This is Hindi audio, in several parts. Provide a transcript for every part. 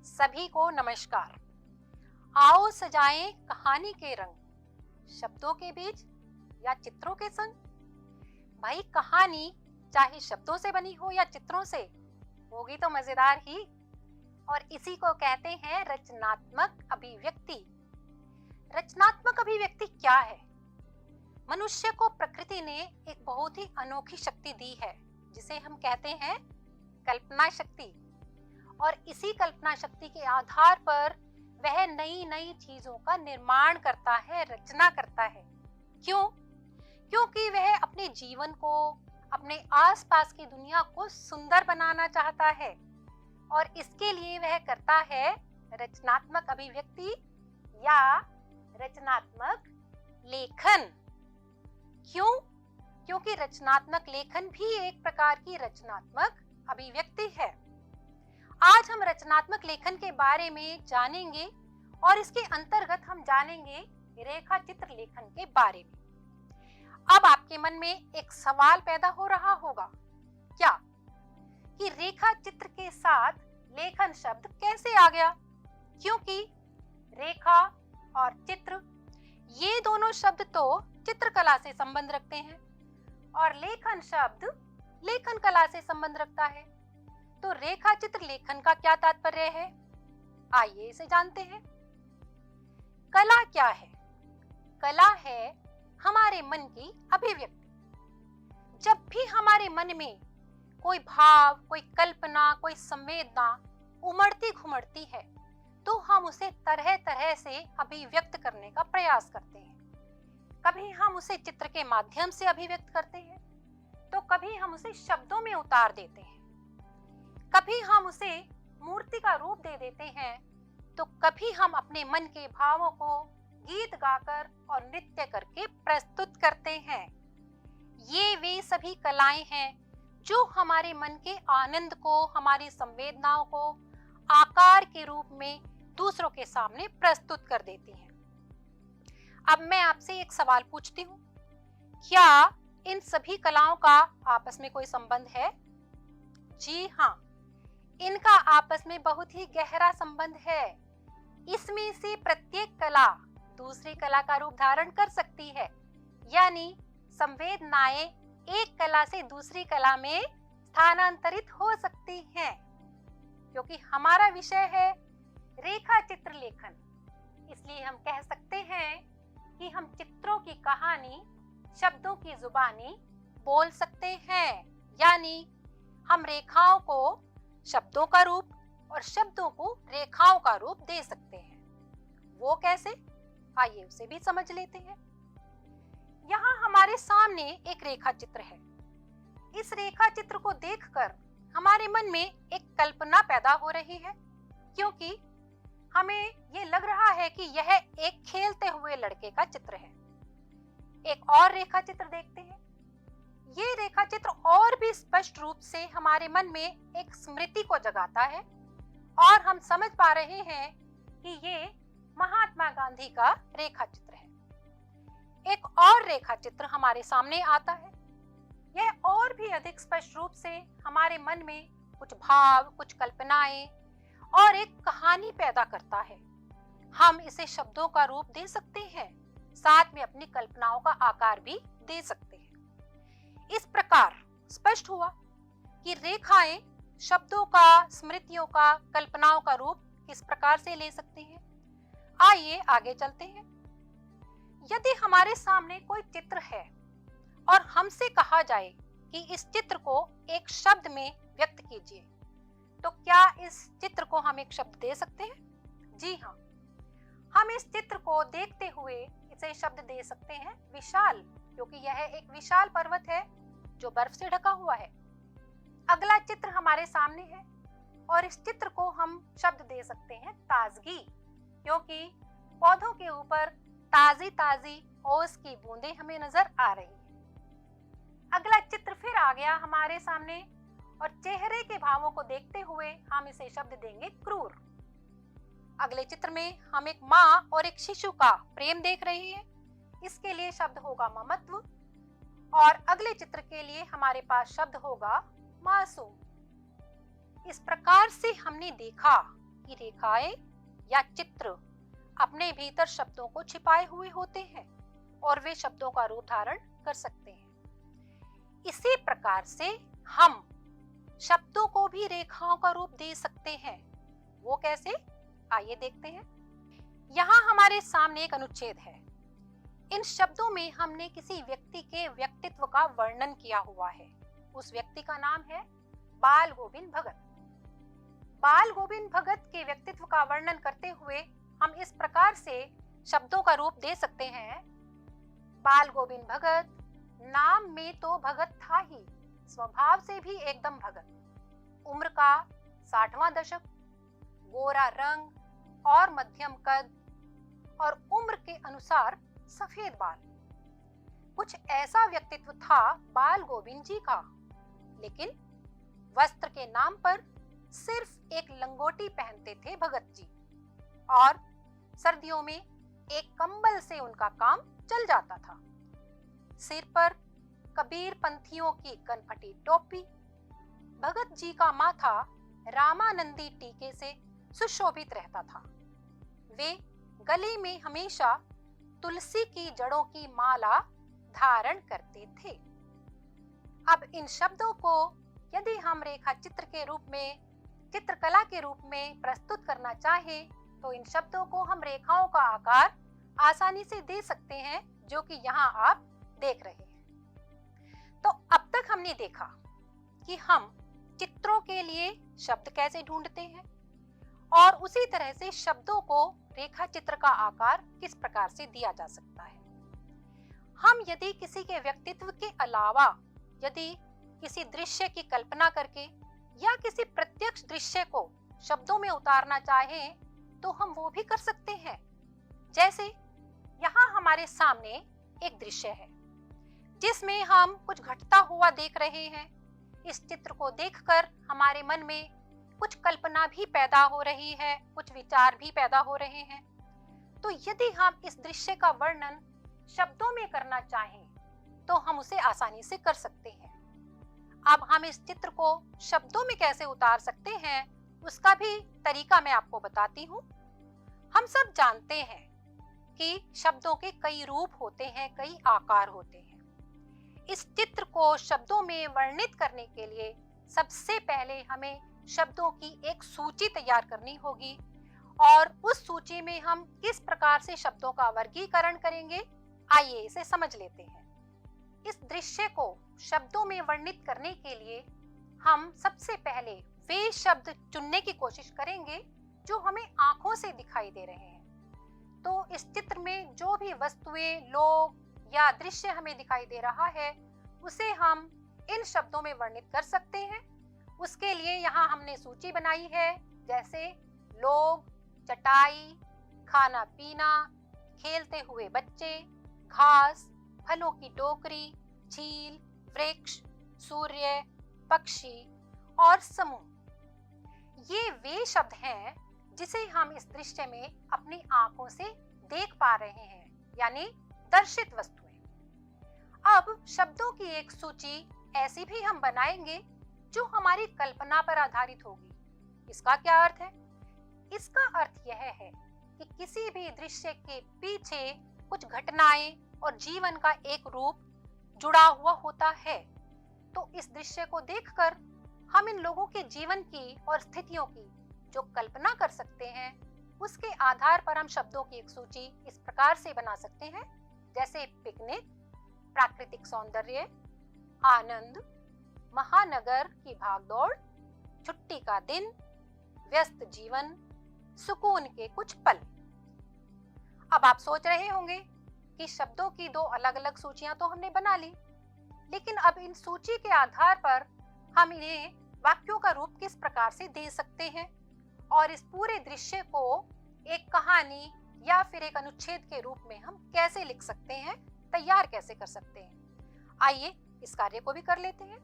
सभी को नमस्कार। आओ सजाएं कहानी के रंग, शब्दों के बीच या चित्रों के संग। भाई कहानी चाहे शब्दों से बनी हो या चित्रों से, होगी तो मजेदार ही। और इसी को कहते हैं रचनात्मक अभिव्यक्ति। रचनात्मक अभिव्यक्ति क्या है? मनुष्य को प्रकृति ने एक बहुत ही अनोखी शक्ति दी है, जिसे हम कहते हैं कल्पना शक्ति। और इसी कल्पना शक्ति के आधार पर वह नई नई चीजों का निर्माण करता है, रचना करता है। क्यों? क्योंकि वह अपने जीवन को, अपने आसपास की दुनिया को सुंदर बनाना चाहता है, और इसके लिए वह करता है रचनात्मक अभिव्यक्ति या रचनात्मक लेखन। क्यों? क्योंकि रचनात्मक लेखन भी एक प्रकार की रचनात्मक अभिव्यक्ति है। आज हम रचनात्मक लेखन के बारे में जानेंगे और इसके अंतर्गत हम जानेंगे रेखा चित्र लेखन के बारे में। अब आपके मन में एक सवाल पैदा हो रहा होगा, क्या कि रेखा चित्र के साथ लेखन शब्द कैसे आ गया? क्योंकि रेखा और चित्र, ये दोनों शब्द तो चित्रकला से संबंध रखते हैं और लेखन शब्द लेखन कला से संबंध रखता है। तो रेखा चित्र लेखन का क्या तात्पर्य है? आइए इसे जानते हैं। कला क्या है? कला है हमारे मन की अभिव्यक्ति। जब भी हमारे मन में कोई भाव, कोई कल्पना, कोई संवेदना उमड़ती घुमड़ती है, तो हम उसे तरह तरह से अभिव्यक्त करने का प्रयास करते हैं। कभी हम उसे चित्र के माध्यम से अभिव्यक्त करते हैं, तो कभी हम उसे शब्दों में उतार देते हैं, कभी हम उसे मूर्ति का रूप दे देते हैं, तो कभी हम अपने मन के भावों को गीत गाकर और नृत्य करके प्रस्तुत करते हैं। ये वे सभी कलाएं हैं जो हमारे मन के आनंद को, हमारी संवेदनाओं को आकार के रूप में दूसरों के सामने प्रस्तुत कर देती हैं। अब मैं आपसे एक सवाल पूछती हूँ, क्या इन सभी कलाओं का आपस में कोई संबंध है? जी हाँ, इनका आपस में बहुत ही गहरा संबंध है। इसमें से प्रत्येक कला दूसरी कला का रूप धारण कर सकती है, यानी संवेदनाएं एक कला से दूसरी कला में स्थानांतरित हो सकती हैं। क्योंकि हमारा विषय है रेखा चित्र लेखन, इसलिए हम कह सकते हैं कि हम चित्रों की कहानी शब्दों की जुबानी बोल सकते हैं, यानी हम रेखाओं को शब्दों का रूप और शब्दों को रेखाओं का रूप दे सकते हैं। वो कैसे? आइए उसे भी समझ लेते हैं। यहाँ हमारे सामने एक रेखा चित्र है। इस रेखा चित्र को देखकर हमारे मन में एक कल्पना पैदा हो रही है, क्योंकि हमें ये लग रहा है कि यह एक खेलते हुए लड़के का चित्र है। एक और रेखा चित्र देखते हैं। ये रेखा चित्र और भी स्पष्ट रूप से हमारे मन में एक स्मृति को जगाता है, और हम समझ पा रहे हैं कि ये महात्मा गांधी का रेखा चित्र है। एक और रेखा चित्र हमारे सामने आता है। यह और भी अधिक स्पष्ट रूप से हमारे मन में कुछ भाव, कुछ कल्पनाएं और एक कहानी पैदा करता है। हम इसे शब्दों का रूप दे सकते हैं, साथ में अपनी कल्पनाओं का आकार भी दे सकते हैं। इस प्रकार स्पष्ट हुआ कि रेखाएं शब्दों का, स्मृतियों का, कल्पनाओं का रूप किस प्रकार से ले सकती हैं। आइए आगे चलते हैं। यदि हमारे सामने कोई चित्र है और हमसे कहा जाए कि इस चित्र को एक शब्द में व्यक्त कीजिए, तो क्या इस चित्र को हम एक शब्द दे सकते हैं? जी हाँ, हम इस चित्र को देखते हुए इसे शब्द दे सकते हैं विशाल, क्योंकि यह एक विशाल पर्वत है जो बर्फ से ढका हुआ है। अगला चित्र हमारे सामने है और इस चित्र को हम शब्द दे सकते हैं ताजगी, क्योंकि पौधों के ऊपर ताजी ताजी ओस की बूंदें हमें नजर आ रही हैं। अगला चित्र फिर आ गया हमारे सामने और चेहरे के भावों को देखते हुए हम इसे शब्द देंगे क्रूर। अगले चित्र में हम एक माँ और एक शिशु का प्रेम देख रहे हैं। इसके लिए शब्द होगा ममत्व, और अगले चित्र के लिए हमारे पास शब्द होगा मासूम। इस प्रकार से हमने देखा कि रेखाएं या चित्र अपने भीतर शब्दों को छिपाए हुए होते हैं और वे शब्दों का रूप धारण कर सकते हैं। इसी प्रकार से हम शब्दों को भी रेखाओं का रूप दे सकते हैं। वो कैसे? आइए देखते हैं। यहाँ हमारे सामने एक अनुच्छेद है। इन शब्दों में हमने किसी व्यक्ति के व्यक्तित्व का वर्णन किया हुआ है। उस व्यक्ति का नाम है बाल गोविंद भगत। बाल गोविंद भगत के व्यक्तित्व का वर्णन करते हुए हम इस प्रकार से शब्दों का रूप दे सकते हैं। बाल गोविंद भगत, नाम में तो भगत था ही, स्वभाव से भी एकदम भगत। उम्र का 60वां दशक, गोरा रंग और मध्यम कद, और उम्र के अनुसार सफेद बाल। कुछ ऐसा व्यक्तित्व था बाल गोविंद जी का। लेकिन वस्त्र के नाम पर सिर्फ एक लंगोटी पहनते थे भगत जी, और सर्दियों में एक कंबल से उनका काम चल जाता था। सिर पर कबीर पंथियों की कनपटी टोपी। भगत जी का माथा रामानंदी टीके से सुशोभित रहता था। वे गले में हमेशा तुलसी की जड़ों की माला धारण करते थे। अब इन शब्दों को यदि हम रेखा चित्र के रूप में, चित्रकला के रूप में प्रस्तुत करना चाहें, तो इन शब्दों को हम रेखाओं का आकार आसानी से दे सकते हैं, जो कि यहाँ आप देख रहे हैं। तो अब तक हमने देखा कि हम चित्रों के लिए शब्द कैसे ढूंढते हैं, और उसी तरह से शब्दों को रेखा चित्र का आकार किस प्रकार से दिया जा सकता है। हम यदि किसी के व्यक्तित्व के अलावा यदि किसी दृश्य की कल्पना करके या किसी प्रत्यक्ष दृश्य को शब्दों में उतारना चाहें, तो हम वो भी कर सकते हैं। जैसे यहाँ हमारे सामने एक दृश्य है जिसमें हम कुछ घटता हुआ देख रहे हैं। इस चित्र को देखकर हमारे मन में कुछ कल्पना भी पैदा हो रही है, कुछ विचार भी पैदा हो रहे हैं। तो यदि हम इस दृश्य का वर्णन शब्दों में करना चाहें, तो हम उसे आसानी से कर सकते हैं। अब हम इस चित्र को शब्दों में कैसे उतार सकते हैं, उसका भी तरीका मैं आपको बताती हूँ। हम सब जानते हैं कि शब्दों के कई रूप होते हैं, कई आकार होते हैं। इस चित्र को शब्दों में वर्णित करने के लिए सबसे पहले हमें शब्दों की एक सूची तैयार करनी होगी, और उस सूची में हम किस प्रकार से शब्दों का वर्गीकरण करेंगे, आइए इसे समझ लेते हैं। इस दृश्य को शब्दों में वर्णित करने के लिए हम सबसे पहले वे शब्द चुनने की कोशिश करेंगे जो हमें आंखों से दिखाई दे रहे हैं। तो इस चित्र में जो भी वस्तुएं, लोग या दृश्य हमें दिखाई दे रहा है, उसे हम इन शब्दों में वर्णित कर सकते हैं। उसके लिए यहाँ हमने सूची बनाई है, जैसे लोग, चटाई, खाना पीना, खेलते हुए बच्चे, घास, फलों की टोकरी, झील, वृक्ष, सूर्य, पक्षी और समूह। ये वे शब्द हैं जिसे हम इस दृश्य में अपनी आंखों से देख पा रहे हैं, यानी दर्शित वस्तुएं। अब शब्दों की एक सूची ऐसी भी हम बनाएंगे जो हमारी कल्पना पर आधारित होगी। इसका क्या अर्थ है? इसका अर्थ यह है कि किसी भी दृश्य के पीछे कुछ घटनाएं और जीवन का एक रूप जुड़ा हुआ होता है। तो इस दृश्य को देखकर हम इन लोगों के जीवन की और स्थितियों की जो कल्पना कर सकते हैं, उसके आधार पर हम शब्दों की एक सूची इस प्रकार से बना सकते हैं, जैसे पिकनिक, प्राकृतिक सौंदर्य, आनंद, महानगर की भागदौड़, छुट्टी का दिन, व्यस्त जीवन, सुकून के कुछ पल। अब आप सोच रहे होंगे कि शब्दों की दो अलग अलग सूचियां तो हमने बना ली, लेकिन अब इन सूची के आधार पर हम इन्हें वाक्यों का रूप किस प्रकार से दे सकते हैं, और इस पूरे दृश्य को एक कहानी या फिर एक अनुच्छेद के रूप में हम कैसे लिख सकते हैं, तैयार कैसे कर सकते हैं। आइए इस कार्य को भी कर लेते हैं।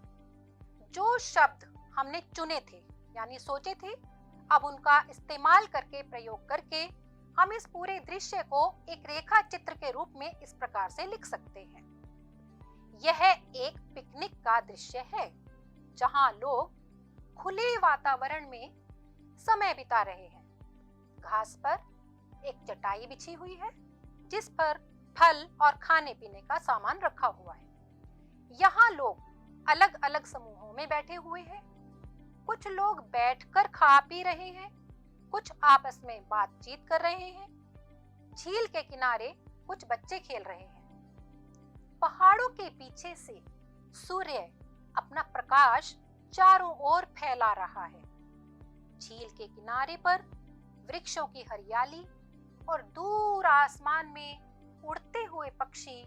जो शब्द हमने चुने थे, यानी सोचे थे, अब उनका इस्तेमाल करके, प्रयोग करके हम इस पूरे दृश्य को एक रेखा चित्र के रूप में इस प्रकार से लिख सकते हैं। यह एक पिकनिक का दृश्य है जहां लोग खुले वातावरण में समय बिता रहे हैं। घास पर एक चटाई बिछी हुई है जिस पर फल और खाने पीने का सामान रखा हुआ है। यहाँ लोग अलग अलग समूहों में बैठे हुए हैं। कुछ लोग बैठकर खा पी रहे हैं, कुछ आपस में बातचीत कर रहे हैं। झील के किनारे कुछ बच्चे खेल रहे हैं। पहाड़ों के पीछे से सूर्य अपना प्रकाश चारों ओर फैला रहा है। झील के किनारे पर वृक्षों की हरियाली और दूर आसमान में उड़ते हुए पक्षी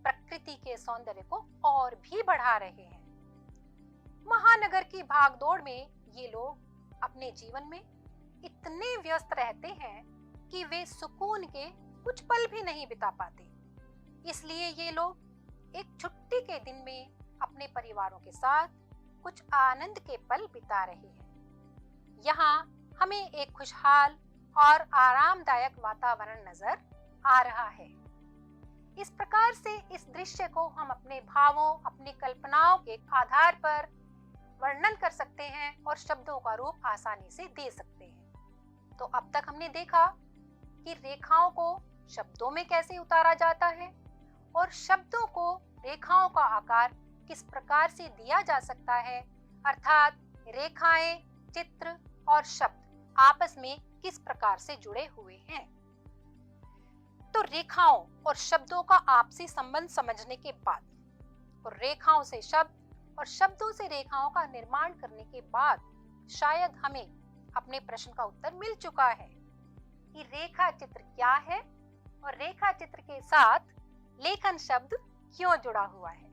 प्रकृति के सौंदर्य को और भी बढ़ा रहे हैं। महानगर की भागदौड़ में ये लोग अपने जीवन में इतने व्यस्त रहते हैं कि वे सुकून के कुछ पल भी नहीं बिता पाते। इसलिए ये लोग एक छुट्टी के दिन में अपने परिवारों के साथ कुछ आनंद के पल बिता रहे हैं। यहाँ हमें एक खुशहाल और आरामदायक वातावरण नजर आ रहा है। इस प्रकार से इस दृश्य को हम अपने भावों, अपनी कल्पनाओं के आधार पर वर्णन कर सकते हैं और शब्दों का रूप आसानी से दे सकते हैं। तो अब तक हमने देखा कि रेखाओं को शब्दों में कैसे उतारा जाता है और शब्दों को रेखाओं का आकार किस प्रकार से दिया जा सकता है, अर्थात रेखाएं, चित्र और शब्द आपस में किस प्रकार से जुड़े हुए हैं। तो रेखाओं और शब्दों का आपसी संबंध समझने के बाद और रेखाओं से शब्द और शब्दों से रेखाओं का निर्माण करने के बाद शायद हमें अपने प्रश्न का उत्तर मिल चुका है कि रेखा चित्र क्या है और रेखा चित्र के साथ लेखन शब्द क्यों जुड़ा हुआ है।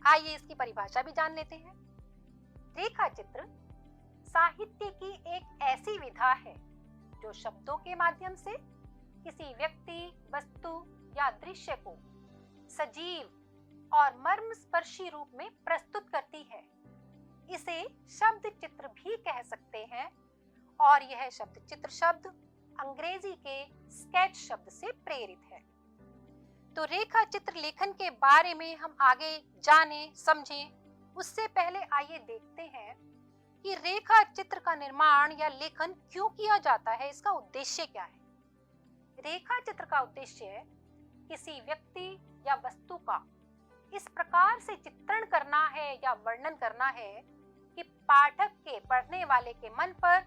आइए इसकी परिभाषा भी जान लेते हैं। रेखा चित्र साहित्य की एक ऐसी विधा है जो शब्दों के माध्यम से किसी व्यक्ति, वस्तु या दृश्य को सजीव और मर्मस्पर्शी रूप में प्रस्तुत करती है। इसे शब्द चित्र भी कह सकते हैं और यह शब्द चित्र शब्द अंग्रेजी के स्केच शब्द से प्रेरित है। तो रेखा चित्र लेखन के बारे में हम आगे जाने समझें, उससे पहले आइए देखते हैं कि रेखा चित्र का निर्माण या लेखन क्यों किया जाता है, इसका उद्देश्य क्या है। रेखा चित्र का उद्देश्य किसी व्यक्ति या वस्तु का इस प्रकार से चित्रण करना है या वर्णन करना है कि पाठक के, पढ़ने वाले के मन पर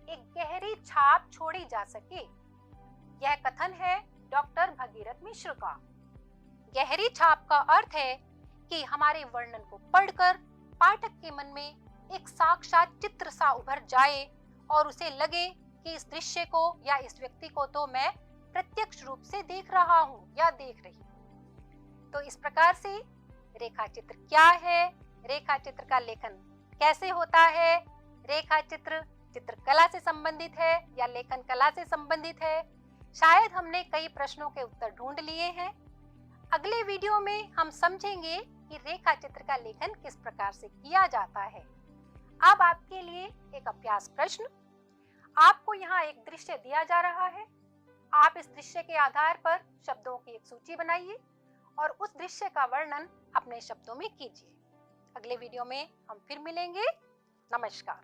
एक गहरी छाप छोड़ी जा सके। यह कथन है डॉक्टर भगीरथ मिश्र का। गहरी छाप का अर्थ है कि हमारे वर्णन को पढ़कर पाठक के मन में एक साक्षात चित्र सा उभर जाए और उसे लगे कि इस दृश्य को या इस व्यक्ति को तो मैं प्रत्यक्ष रूप से देख रहा हूँ या देख रही हूँ। तो इस प्रकार से रेखा चित्र क्या है, रेखा चित्र का लेखन कैसे होता है, रेखा चित्र चित्रकला से संबंधित है या लेखन कला से संबंधित है, शायद हमने कई प्रश्नों के उत्तर ढूंढ लिए हैं। अगले वीडियो में हम समझेंगे कि रेखा चित्र का लेखन किस प्रकार से किया जाता है। अब आपके लिए एक अभ्यास प्रश्न। आपको यहाँ एक दृश्य दिया जा रहा है। आप इस दृश्य के आधार पर शब्दों की एक सूची बनाइए और उस दृश्य का वर्णन अपने शब्दों में कीजिए। अगले वीडियो में हम फिर मिलेंगे। नमस्कार।